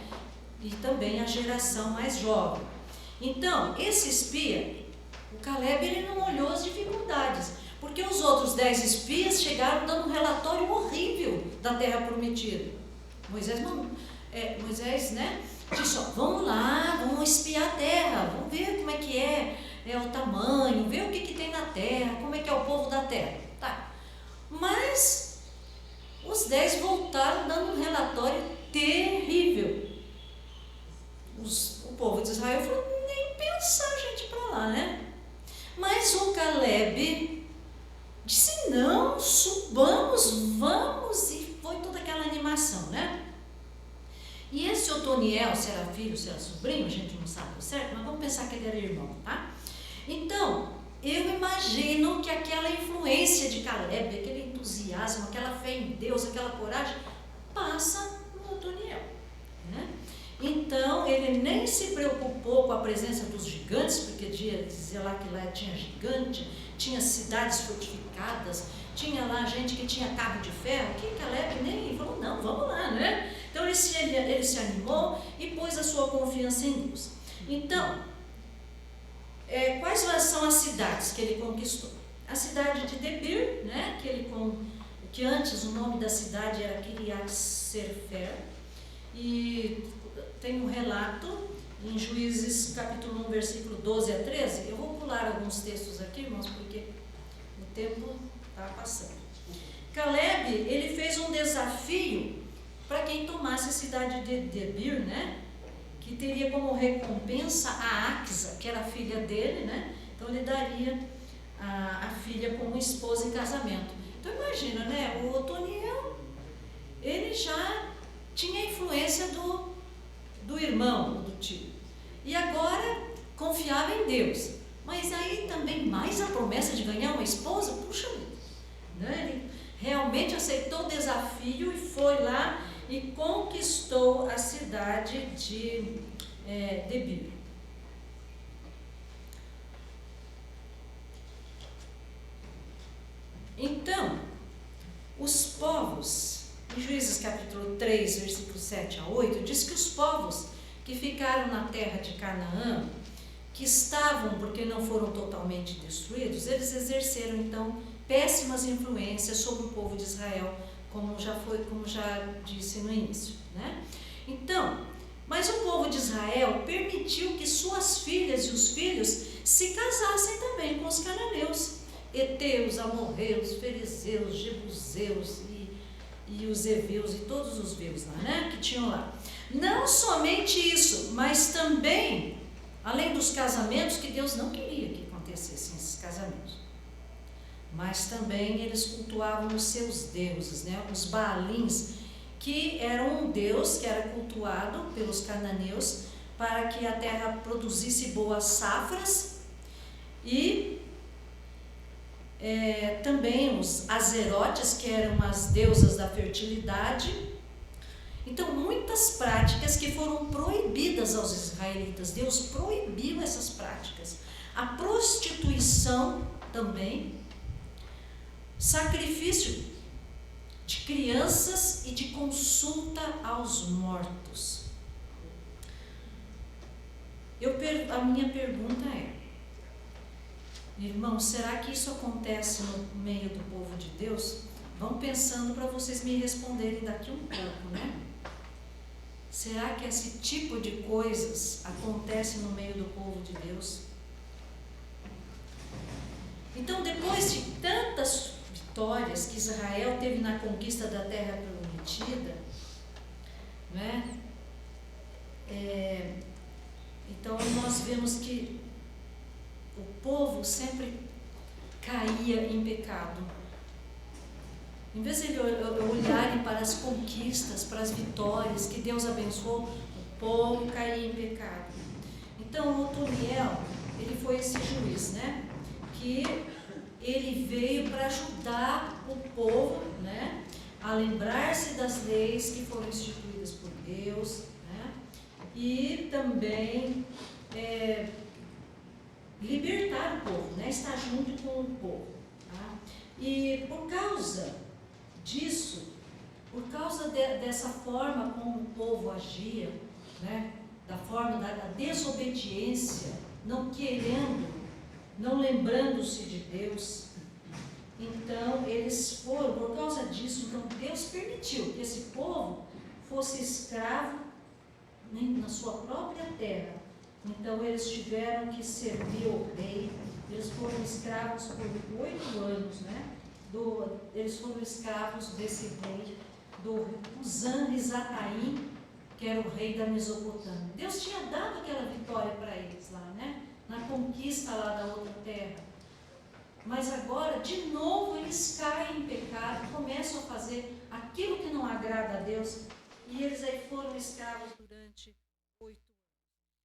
e também a geração mais jovem. Então, esse espia, o Caleb, ele não olhou as dificuldades, porque os outros 10 espias chegaram dando um relatório horrível da terra prometida. Moisés, né, disse, vamos lá, vamos espiar a terra, vamos ver como é que é o tamanho, ver o que tem na terra, como é que é o povo da terra. Tá. Mas os 10 voltaram dando um relatório terrível. O povo de Israel falou, nem pensar a gente para lá, né? Mas o Caleb disse, não, subamos, vamos, e foi toda aquela animação, né? E esse Otoniel, se era filho, se era sobrinho, a gente não sabe certo, mas vamos pensar que ele era irmão, tá? Então, eu imagino que aquela influência de Caleb, aquele entusiasmo, aquela fé em Deus, aquela coragem, passa no Otoniel, né? Então, ele nem se preocupou com a presença dos gigantes, porque dizia lá que lá tinha gigante, tinha cidades fortificadas, tinha lá gente que tinha carro de ferro, que Caleb nem falou, não, vamos lá, né? Então, ele se animou e pôs a sua confiança em Deus. Então, quais são as cidades que ele conquistou? A cidade de Debir, né? Que antes o nome da cidade era Kiriat Sefer, e tem um relato em Juízes capítulo 1, versículo 12 a 13. Eu vou pular alguns textos aqui, irmãos, porque o tempo está passando. Caleb, ele fez um desafio para quem tomasse a cidade de Debir, né? Que teria como recompensa a Axa, que era a filha dele, né? Então ele daria a filha como esposa em casamento. Então imagina, né? O Otoniel, ele já tinha influência do irmão, do tio. E agora confiava em Deus. Mas aí também mais a promessa de ganhar uma esposa, puxa vida, né? Ele realmente aceitou o desafio e foi lá e conquistou a cidade de Debir. Então, os povos, em Juízes capítulo 3, versículos 7 a 8, diz que os povos que ficaram na terra de Canaã, que estavam, porque não foram totalmente destruídos, eles exerceram então péssimas influências sobre o povo de Israel, como já disse no início, né? Então, mas o povo de Israel permitiu que suas filhas e os filhos se casassem também com os cananeus, heteus, amorreus, fariseus, jebuseus e os heveus e todos os veus lá, né, que tinham lá. Não somente isso, mas também, além dos casamentos, que Deus não queria que acontecessem esses casamentos, mas também eles cultuavam os seus deuses, né, os Baalins, que eram um deus que era cultuado pelos cananeus para que a terra produzisse boas safras, e também os azerotes, que eram as deusas da fertilidade. Então, muitas práticas que foram proibidas aos israelitas, Deus proibiu essas práticas. A prostituição também, sacrifício de crianças e de consulta aos mortos. A minha pergunta é: irmãos, será que isso acontece no meio do povo de Deus? Vão pensando para vocês me responderem daqui um pouco, né? Será que esse tipo de coisas acontece no meio do povo de Deus? Então, depois de tantas vitórias que Israel teve na conquista da terra prometida, né? Então, nós vemos que o povo sempre caía em pecado. Em vez de olharem para as conquistas, para as vitórias que Deus abençoou, o povo caía em pecado. Então, Otoniel, ele foi esse juiz, né? Que ele veio para ajudar o povo, né? A lembrar-se das leis que foram instituídas por Deus, né? E também libertar o povo, né? Estar junto com o povo, tá? E por causa disso, por causa dessa forma como o povo agia, né? Da forma da desobediência, não querendo, não lembrando-se de Deus, então eles foram, por causa disso, então Deus permitiu que esse povo fosse escravo, né, na sua própria terra. Então eles tiveram que servir o rei, eles foram escravos por 8 anos, né? Eles foram escravos desse rei, do Uzan-Risataim, que era o rei da Mesopotâmia. Deus tinha dado aquela vitória para eles lá, né? Na conquista lá da outra terra. Mas agora, de novo, eles caem em pecado, começam a fazer aquilo que não agrada a Deus, e eles aí foram escravos durante 8 anos.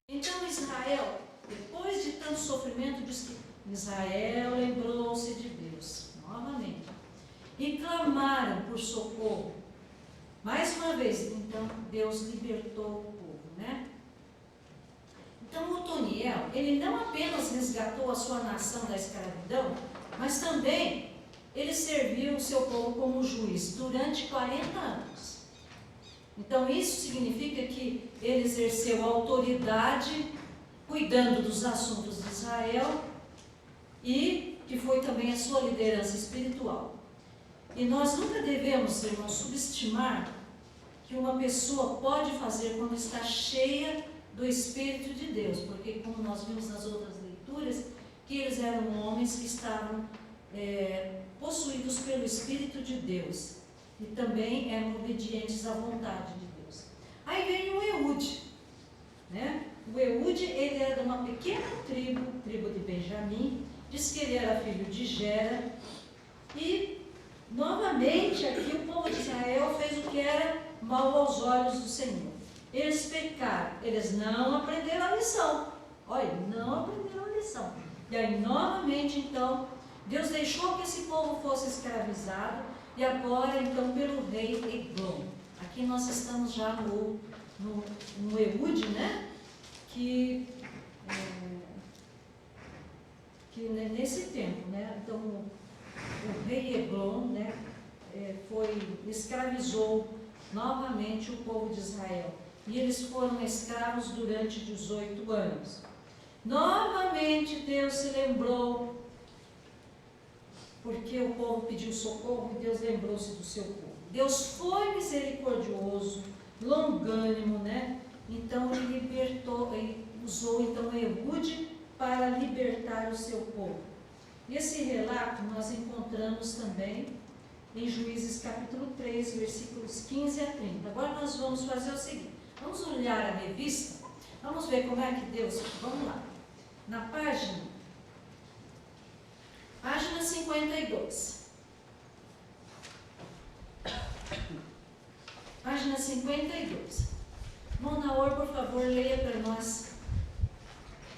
Então Israel, depois de tanto sofrimento, diz que Israel lembrou-se de Deus, novamente, e clamaram por socorro. Mais uma vez, então, Deus libertou o povo, né? Então, Otoniel, ele não apenas resgatou a sua nação da escravidão, mas também ele serviu o seu povo como juiz durante 40 anos. Então, isso significa que ele exerceu autoridade cuidando dos assuntos de Israel e que foi também a sua liderança espiritual. E nós nunca devemos, irmãos, subestimar que uma pessoa pode fazer quando está cheia do Espírito de Deus, porque como nós vimos nas outras leituras, que eles eram homens que estavam possuídos pelo Espírito de Deus e também eram obedientes à vontade de Deus. Aí vem o Eude, né? O Eude, ele era de uma pequena tribo de Benjamim, diz que ele era filho de Gera, e novamente aqui o povo de Israel fez o que era mal aos olhos do Senhor. Eles pecaram, eles não aprenderam a lição. Olha, não aprenderam a lição. E aí, novamente, então, Deus deixou que esse povo fosse escravizado, e agora, então, pelo rei Eglon. Aqui nós estamos já no Ehud, né? Que nesse tempo, né? Então, o rei Eglon, né? Escravizou novamente o povo de Israel. E eles foram escravos durante 18 anos. Novamente Deus se lembrou, porque o povo pediu socorro e Deus lembrou-se do seu povo. Deus foi misericordioso, longânimo, né? Então ele libertou, ele usou então Ehud para libertar o seu povo. Esse relato nós encontramos também em Juízes capítulo 3, versículos 15 a 30. Agora nós vamos fazer o seguinte, vamos olhar a revista, vamos ver como é que Deus, vamos lá, na página 52. Página 52. Monaor, por favor, leia para nós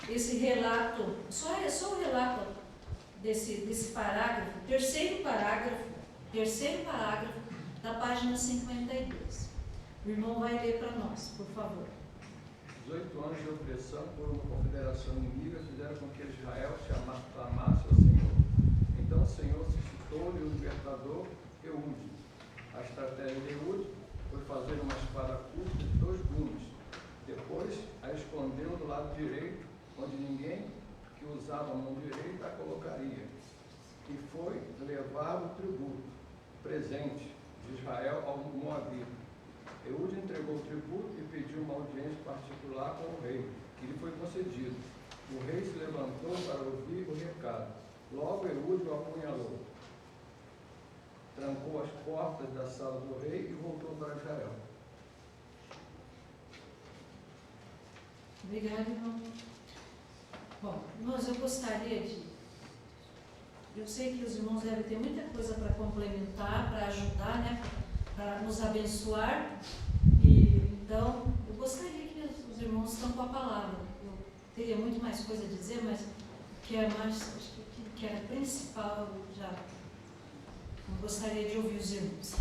esse relato, só o relato desse parágrafo, terceiro parágrafo da página 52. O irmão vai ler para nós, por favor. 18 anos de opressão por uma confederação inimiga fizeram com que Israel clamasse ao Senhor. Então o Senhor suscitou-lhe o libertador Ehud. A estratégia de Ehud foi fazer uma espada curta de 2 gumes. Depois a escondeu do lado direito, onde ninguém que usava a mão direita a colocaria. E foi levar o tributo, presente de Israel ao Moabita. Ehud entregou o tributo e pediu uma audiência particular com o rei, que lhe foi concedido. O rei se levantou para ouvir o recado. Logo Ehud o apunhalou. Trancou as portas da sala do rei e voltou para Israel. Obrigada, irmão. Bom, irmãos, eu gostaria de... Eu sei que os irmãos devem ter muita coisa para complementar, para ajudar, né? Para nos abençoar. E então, eu gostaria que os irmãos estão com a palavra. Eu teria muito mais coisa a dizer, mas que é mais, acho que era principal, eu já eu gostaria de ouvir os irmãos.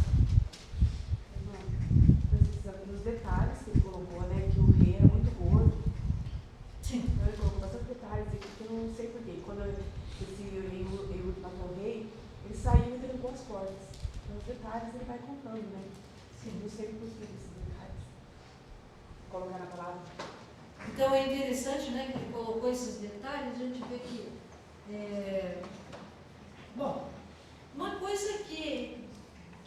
Nos detalhes que ele colocou, né, que o rei era muito gordo. Sim. Então ele colocou bastante detalhes aqui que eu não sei porquê. Quando esse Ehud matou o rei, ele saiu e trancou as portas. Então os detalhes ele vai contando, né? Sim. Não sei porquê esses detalhes. Colocar na palavra. Então é interessante, né, que ele colocou esses detalhes, a gente vê que bom, uma coisa que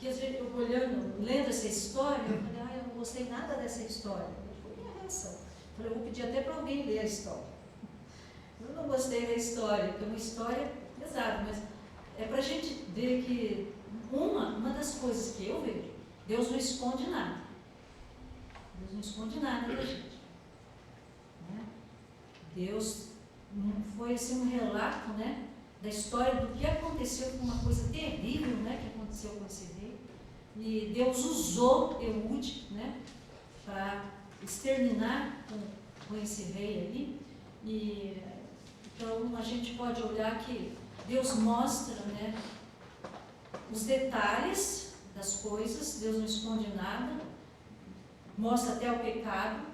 a gente, olhando, lendo essa história, eu falei, eu não gostei nada dessa história. Foi minha reação. Eu falei, eu vou pedir até para alguém ler a história. Eu não gostei da história, porque é uma história pesada, mas é para a gente ver que uma das coisas que eu vejo, Deus não esconde nada. Deus não esconde nada da gente. Né? Deus foi assim um relato, né, da história do que aconteceu, com uma coisa terrível, né, que aconteceu com esse rei. E Deus usou Ehud, né, para exterminar com esse rei ali. E então a gente pode olhar que Deus mostra, né, os detalhes das coisas, Deus não esconde nada, mostra até o pecado,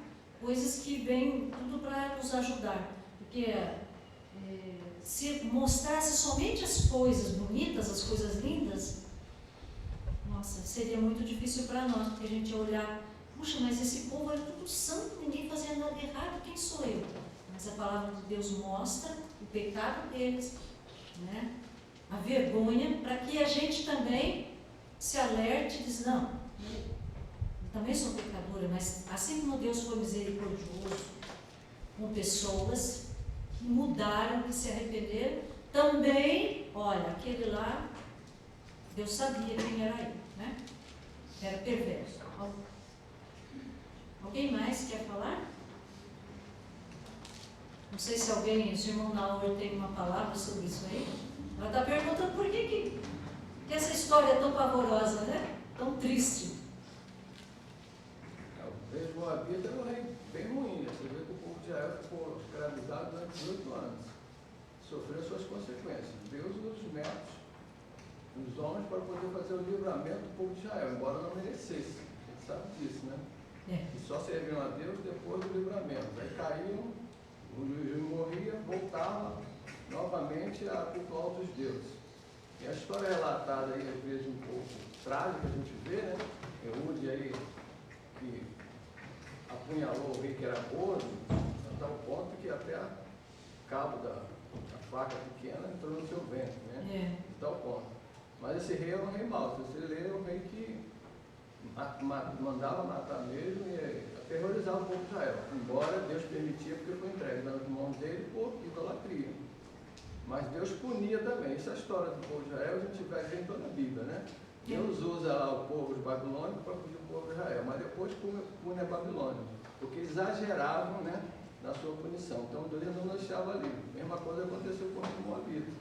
coisas que vêm tudo para nos ajudar, porque se mostrasse somente as coisas bonitas, as coisas lindas, nossa, seria muito difícil para nós, porque a gente ia olhar, puxa, mas esse povo era tudo santo, ninguém fazia nada errado, quem sou eu? Mas a palavra de Deus mostra o pecado deles, né? A vergonha, para que a gente também se alerte e diz, não, eu também sou pecadora, mas assim como Deus foi misericordioso com pessoas que mudaram, que se arrependeram, também, olha, aquele lá, Deus sabia quem era ele, né? Era perverso. Alguém mais quer falar? Não sei se alguém, se o irmão Naor tem uma palavra sobre isso aí. Ela está perguntando por que essa história é tão pavorosa, né? Tão triste. O rei Moabita era um rei bem ruim, né? Você vê que o povo de Israel ficou escravizado durante 18 anos. Sofreu suas consequências. Deus usou os netos, os homens, para poder fazer o livramento do povo de Israel, embora não merecesse. A gente sabe disso, né? E só serviam a Deus depois do livramento. Aí caíam, o juiz morria, voltava novamente a cultuar outros deuses. E a história é relatada aí, às vezes, um pouco trágica, a gente vê, né? Eude aí, que apunhalou o rei que era gordo, a tal ponto que até o cabo da faca pequena entrou no seu ventre, né? De tal ponto. Mas esse rei era um rei mau. Se você ler, é um rei que mandava matar mesmo e aterrorizava o povo de Israel. Embora Deus permitia, porque foi entregue nas mãos dele por idolatria. Mas Deus punia também. Essa história do povo de Israel a gente vai ver em toda a Bíblia, né? Deus usa lá o povo de babilônico para punir o povo de Israel, mas depois pune a Babilônia, porque eles exageravam, né, na sua punição. Então Deus não deixava ali. A mesma coisa aconteceu com o Moabita.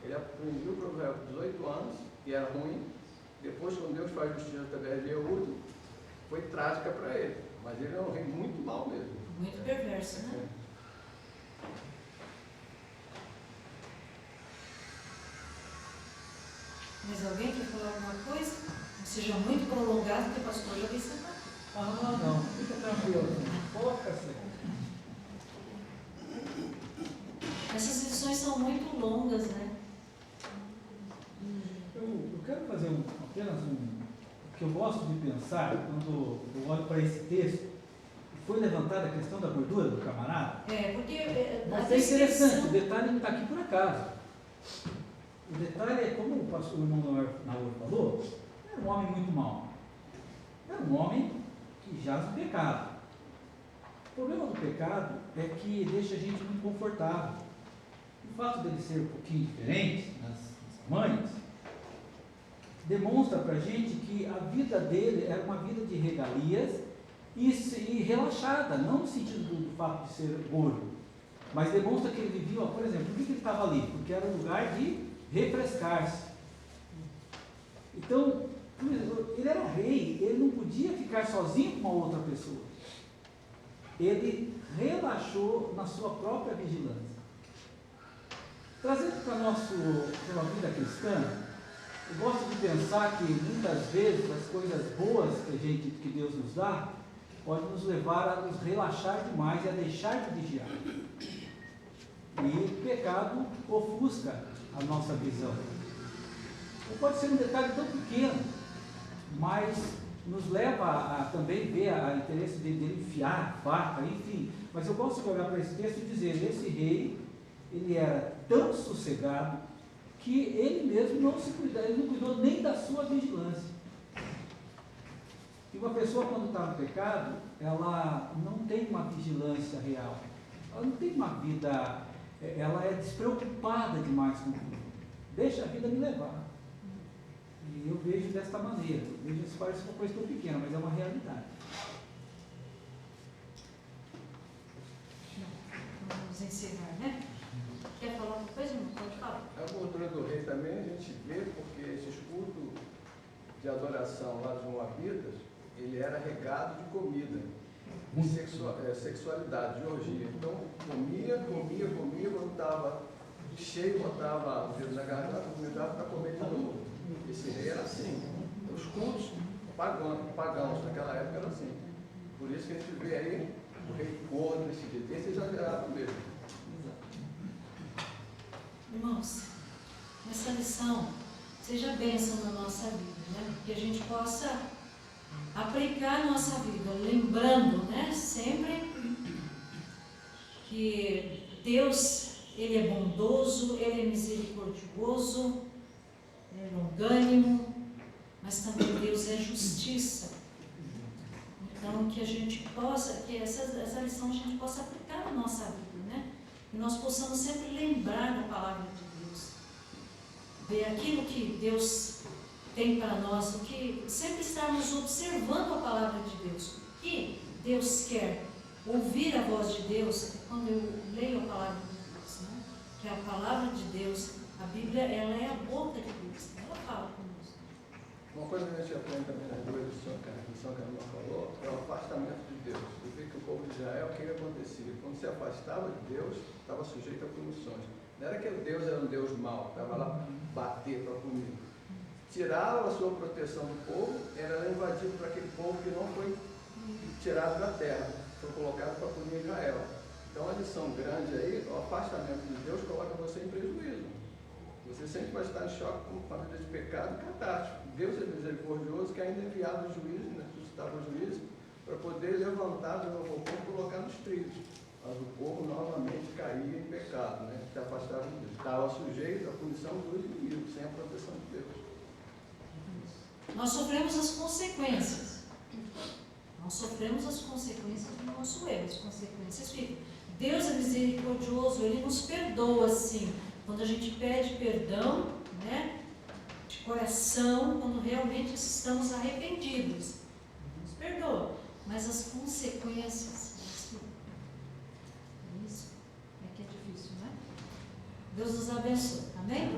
Ele puniu o povo de Israel por 18 anos, que era ruim. Depois, quando Deus faz justiça através de Eude, foi trágica para ele. Mas ele é um rei muito mau mesmo. Muito perverso, né? Mas alguém quer falar alguma coisa? Não seja muito prolongado, porque o pastor já veio sentar. Não, fica tranquilo. Foca, Senhor. Essas lições são muito longas, né? Eu quero fazer apenas o que eu gosto de pensar quando eu olho para esse texto. Foi levantada a questão da gordura do camarada. Porque mas é interessante, o detalhe não está aqui por acaso. O detalhe é, como o irmão Naor falou, era um homem muito mau. Era um homem que jaz no pecado. O problema do pecado é que deixa a gente muito confortável. O fato dele ser um pouquinho diferente nas mães demonstra para a gente que a vida dele era uma vida de regalias e relaxada, não no sentido do fato de ser gordo, mas demonstra que ele vivia, por exemplo, por que ele estava ali? Porque era um lugar de refrescar-se. Então, ele era rei, ele não podia ficar sozinho com uma outra pessoa. Ele relaxou na sua própria vigilância. Trazendo para a nossa vida cristã, eu gosto de pensar que muitas vezes as coisas boas que Deus nos dá pode nos levar a nos relaxar demais e a deixar de vigiar. E o pecado ofusca a nossa visão. Ou pode ser um detalhe tão pequeno, mas nos leva a também ver a interesse dele enfiar a faca, enfim. Mas eu gosto de olhar para esse texto e dizer, esse rei, ele era tão sossegado que ele mesmo não se cuidava, ele não cuidou nem da sua vigilância. E uma pessoa, quando está no pecado, ela não tem uma vigilância real. Ela não tem uma vida, ela é despreocupada demais com tudo. Deixa a vida me levar. E eu vejo desta maneira. Eu vejo isso parece uma coisa tão pequena, mas é uma realidade. Vamos encerrar, né? Quer falar alguma coisa? Não pode falar. A gordura do rei também a gente vê porque esse culto de adoração lá dos Moabitas, ele era regado de comida, de sexualidade, de orgia. Então, comia, quando estava cheio, botava o dedo na garganta, comida para comer de novo. Esse rei era assim. Os cultos pagãos naquela época eram assim. Por isso que a gente vê aí o rei gordo desse jeito, esse exagerado mesmo. Irmãos, essa lição seja bênção na nossa vida, né? Que a gente possa aplicar a nossa vida, lembrando, né? Sempre que Deus, Ele é bondoso, Ele é misericordioso, Ele é longânimo, mas também Deus é justiça. Então, que a gente possa, que essa lição a gente possa aplicar na nossa vida, né? E nós possamos sempre lembrar da palavra de Deus, ver aquilo que Deus tem para nós, o que sempre estarmos observando a palavra de Deus. O que Deus quer? Ouvir a voz de Deus, quando eu leio a palavra de Deus, né? Que a palavra de Deus, a Bíblia, ela é a boca de Deus, ela fala conosco. Uma coisa que a gente aprende também nas duas lições que a irmã falou, é o afastamento de Deus. Você vê que o povo de Israel, o que acontecia? Quando se afastava de Deus, estava sujeito a punições. Não era que Deus era um Deus mau, estava lá bater para punir. Tirava a sua proteção do povo, era invadido para aquele povo que não foi tirado da terra, foi colocado para punir Israel. Então a lição grande aí, o afastamento de Deus coloca você em prejuízo. Você sempre vai estar em choque com uma vida de pecado e catástrofe. Deus é misericordioso, que ainda enviava o juiz, né, suscitava o juiz, para poder levantar de novo o povo e colocar nos trilhos. Mas o povo novamente caía em pecado, né, se afastava de Deus. Estava sujeito à punição do inimigo, sem a proteção de Deus. Nós sofremos as consequências. Nós sofremos as consequências do nosso erro. As consequências ficam. Deus é misericordioso, Ele nos perdoa, sim. Quando a gente pede perdão, né, de coração, quando realmente estamos arrependidos. Ele nos perdoa. Mas as consequências, isso é que é difícil, né? Deus nos abençoe. Amém?